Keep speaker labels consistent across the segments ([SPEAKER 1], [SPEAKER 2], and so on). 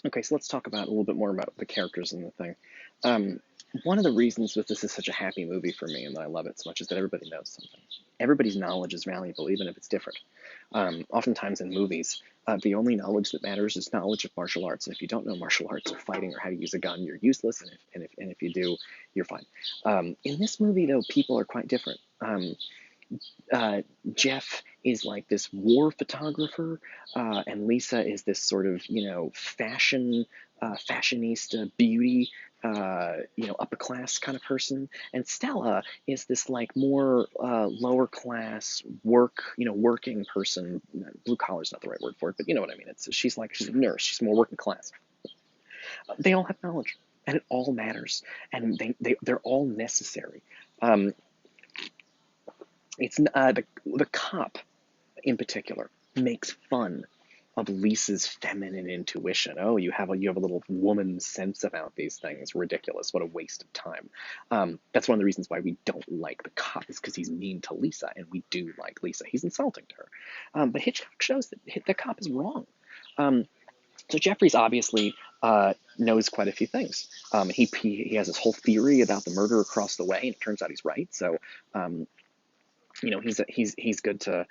[SPEAKER 1] Okay, so let's talk about a little bit more about the characters in the thing. Um, One of the reasons that this is such a happy movie for me and that I love it so much is that everybody knows something. Everybody's knowledge is valuable, even if it's different. Oftentimes in movies, the only knowledge that matters is knowledge of martial arts. And if you don't know martial arts or fighting or how to use a gun, you're useless. And if you do, you're fine. In this movie, though, people are quite different. Uh, Jeff is like this war photographer, and Lisa is this sort of fashionista beauty, upper class kind of person, and Stella is this like more lower class working person. Blue collar is not the right word for it, but you know what I mean. She's a nurse. She's more working class. They all have knowledge, and it all matters, and they're all necessary. Um, it's the cop in particular makes fun of Lisa's feminine intuition. Oh, you have a little woman sense about these things. Ridiculous. What a waste of time. That's one of the reasons why we don't like the cop is because he's mean to Lisa, and we do like Lisa. He's insulting to her. But Hitchcock shows that the cop is wrong. Um, so Jeffries obviously knows quite a few things. He has this whole theory about the murder across the way, and it turns out he's right. So um, he's good to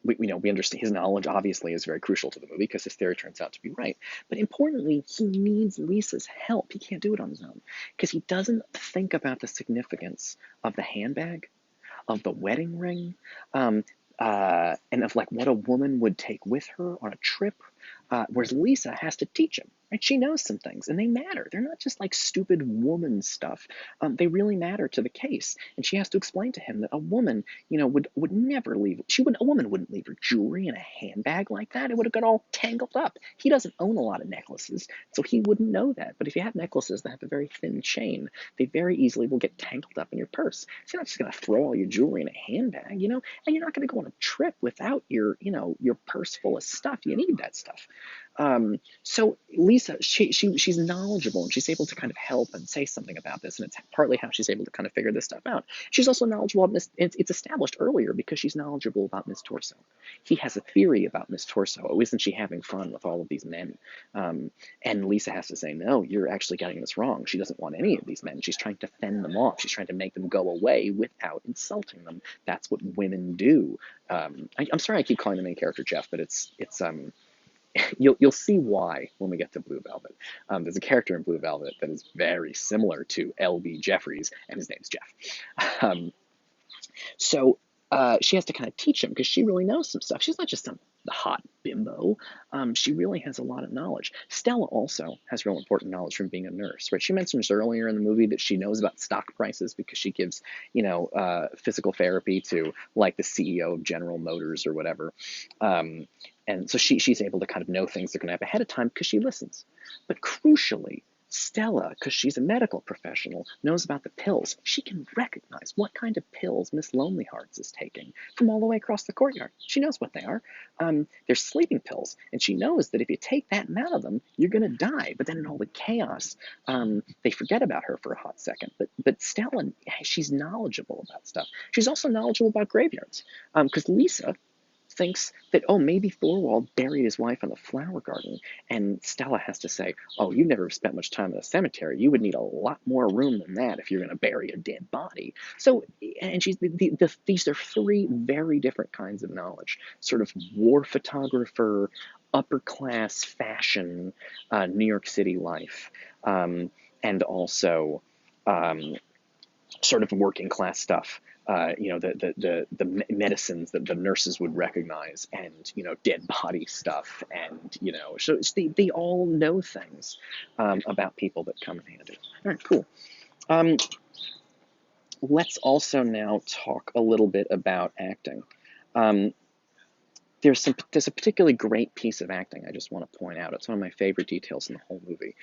[SPEAKER 1] we understand his knowledge obviously is very crucial to the movie because his theory turns out to be right. But importantly, he needs Lisa's help. He can't do it on his own because he doesn't think about the significance of the handbag, of the wedding ring, um, and of like what a woman would take with her on a trip. Whereas Lisa has to teach him. Right? She knows some things, and they matter. They're not just like stupid woman stuff. They really matter to the case, and she has to explain to him that a woman, would never leave. A woman wouldn't leave her jewelry in a handbag like that. It would have got all tangled up. He doesn't own a lot of necklaces, so he wouldn't know that. But if you have necklaces that have a very thin chain, they very easily will get tangled up in your purse. So you're not just going to throw all your jewelry in a handbag, and you're not going to go on a trip without your purse full of stuff. You need that stuff. So Lisa, she's knowledgeable and she's able to kind of help and say something about this, and it's partly how she's able to kind of figure this stuff out. She's also knowledgeable about Miss. It's established earlier because she's knowledgeable about Miss Torso. He has a theory about Miss Torso. Oh, isn't she having fun with all of these men? And Lisa has to say, no, you're actually getting this wrong. She doesn't want any of these men. She's trying to fend them off. She's trying to make them go away without insulting them. That's what women do. I'm sorry I keep calling the main character Jeff, but it's you'll see why when we get to Blue Velvet. There's a character in Blue Velvet that is very similar to L.B. Jeffries, and his name's Jeff. Um, so she has to kind of teach him because she really knows some stuff. She's not just some hot bimbo. She really has a lot of knowledge. Stella also has real important knowledge from being a nurse, right? She mentions earlier in the movie that she knows about stock prices because she gives, physical therapy to like the CEO of General Motors or whatever. And so she's able to kind of know things they're going to have ahead of time because she listens. But crucially, Stella, because she's a medical professional, knows about the pills. She can recognize what kind of pills Miss Lonely Hearts is taking from all the way across the courtyard. She knows what they are. They're sleeping pills, and she knows that if you take that amount of them, you're going to die. But then in all the chaos, they forget about her for a hot second. But Stella, she's knowledgeable about stuff. She's also knowledgeable about graveyards, because Lisa thinks that, oh, maybe Thorwald buried his wife in the flower garden. And Stella has to say, oh, you've never spent much time in a cemetery. You would need a lot more room than that if you're going to bury a dead body. So, and these are three very different kinds of knowledge. Sort of war photographer, upper class fashion, New York City life, and also sort of working class stuff. The medicines that the nurses would recognize, and dead body stuff, and so they all know things about people that come handy. All right, cool. Um, let's also now talk a little bit about acting. Um, there's a particularly great piece of acting I just want to point out. It's one of my favorite details in the whole movie.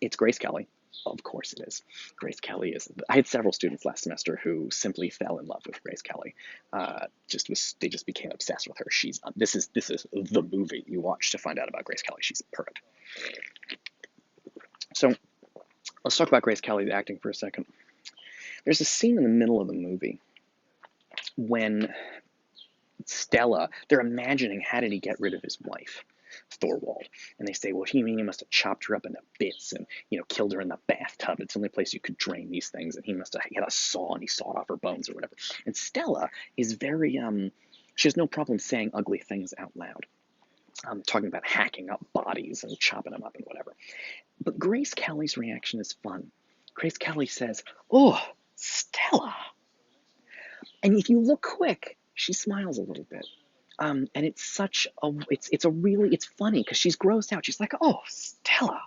[SPEAKER 1] It's Grace Kelly. Of course it is. Grace Kelly is. I had several students last semester who simply fell in love with Grace Kelly. They just became obsessed with her. This is the movie you watch to find out about Grace Kelly. She's perfect. So let's talk about Grace Kelly's acting for a second. There's a scene in the middle of the movie when they're imagining how did he get rid of his wife. Thorwald. And they say, well, he must have chopped her up into bits and, killed her in the bathtub. It's the only place you could drain these things. And he had a saw and he sawed off her bones or whatever. And Stella is very, she has no problem saying ugly things out loud. Talking about hacking up bodies and chopping them up and whatever. But Grace Kelly's reaction is fun. Grace Kelly says, oh, Stella. And if you look quick, she smiles a little bit. And it's such a, it's funny because she's grossed out. She's like, oh, Stella.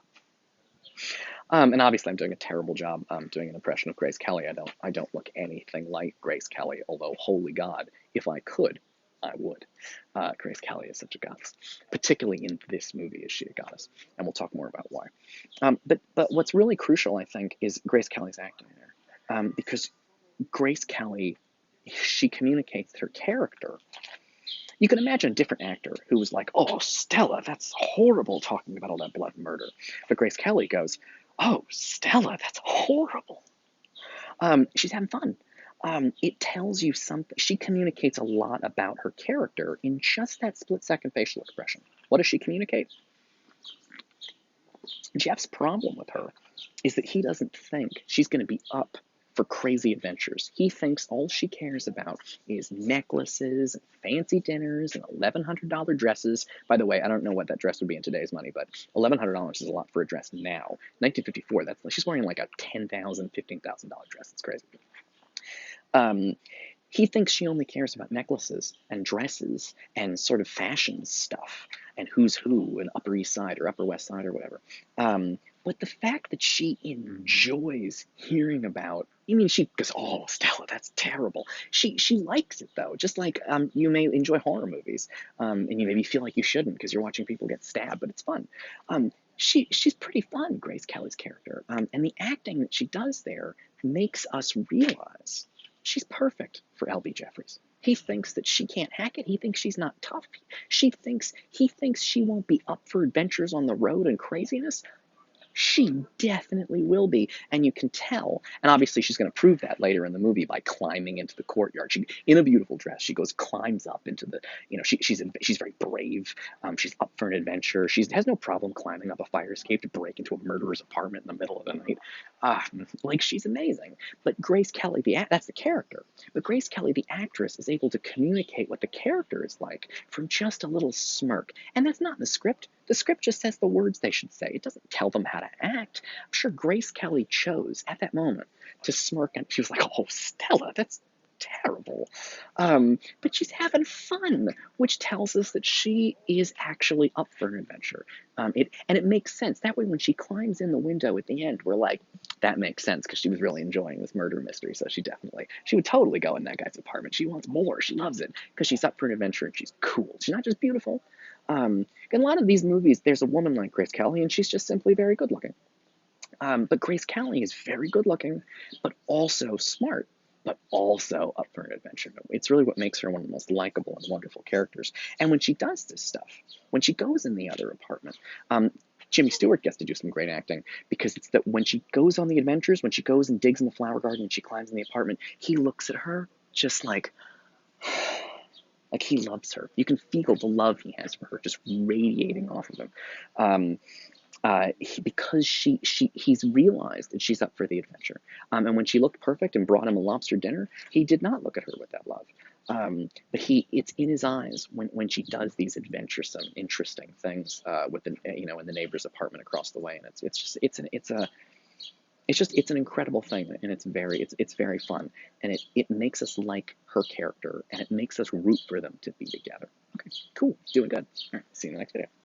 [SPEAKER 1] And obviously I'm doing a terrible job doing an impression of Grace Kelly. I don't look anything like Grace Kelly, although, holy God, if I could, I would. Grace Kelly is such a goddess. Particularly in this movie is she a goddess. And we'll talk more about why. But what's really crucial, I think, is Grace Kelly's acting there. Because Grace Kelly, she communicates her character. You can imagine a different actor who was like, oh, Stella, that's horrible, talking about all that blood and murder. But Grace Kelly goes, oh, Stella, that's horrible. She's having fun. It tells you something. She communicates a lot about her character in just that split-second facial expression. What does she communicate? Jeff's problem with her is that he doesn't think she's going to be up for crazy adventures. He thinks all she cares about is necklaces and fancy dinners and $1,100 dresses. By the way, I don't know what that dress would be in today's money, but $1,100 is a lot for a dress now. 1954, she's wearing like a $10,000, $15,000 dress. It's crazy. He thinks she only cares about necklaces and dresses and sort of fashion stuff and who's who in Upper East Side or Upper West Side or whatever. But the fact that she enjoys hearing about, she goes, oh, Stella, that's terrible. She likes it, though, just like you may enjoy horror movies, and you maybe feel like you shouldn't because you're watching people get stabbed, but it's fun. She's pretty fun, Grace Kelly's character, and the acting that she does there makes us realize she's perfect for L.B. Jeffries. He thinks that she can't hack it. He thinks she's not tough. He thinks she won't be up for adventures on the road and craziness. She definitely will be, and you can tell. And obviously, she's going to prove that later in the movie by climbing into the courtyard. She, in a beautiful dress, she climbs up into the, she's very brave. She's up for an adventure. She has no problem climbing up a fire escape to break into a murderer's apartment in the middle of the night. She's amazing. But Grace Kelly, that's the character. But Grace Kelly, the actress, is able to communicate what the character is like from just a little smirk, and that's not in the script. The script just says the words they should say. It doesn't tell them how to act. I'm sure Grace Kelly chose at that moment to smirk, and she was like, oh, Stella, that's terrible. But she's having fun, which tells us that she is actually up for an adventure. It makes sense. That way, when she climbs in the window at the end, we're like, that makes sense because she was really enjoying this murder mystery. So she would totally go in that guy's apartment. She wants more. She loves it because she's up for an adventure and she's cool. She's not just beautiful. In a lot of these movies, there's a woman like Grace Kelly, and she's just simply very good looking. But Grace Kelly is very good looking, but also smart, but also up for an adventure. It's really what makes her one of the most likable and wonderful characters. And when she does this stuff, when she goes in the other apartment, Jimmy Stewart gets to do some great acting because it's that when she goes on the adventures, when she goes and digs in the flower garden and she climbs in the apartment, he looks at her just like he loves her. You can feel the love he has for her just radiating off of him. Because he's realized that she's up for the adventure. And when she looked perfect and brought him a lobster dinner, he did not look at her with that love. But it's in his eyes when she does these adventuresome, interesting things with in the neighbor's apartment across the way, and it's an incredible thing, and it's very fun, and it makes us like her character, and it makes us root for them to be together. Okay, cool, doing good. All right, see you in the next video.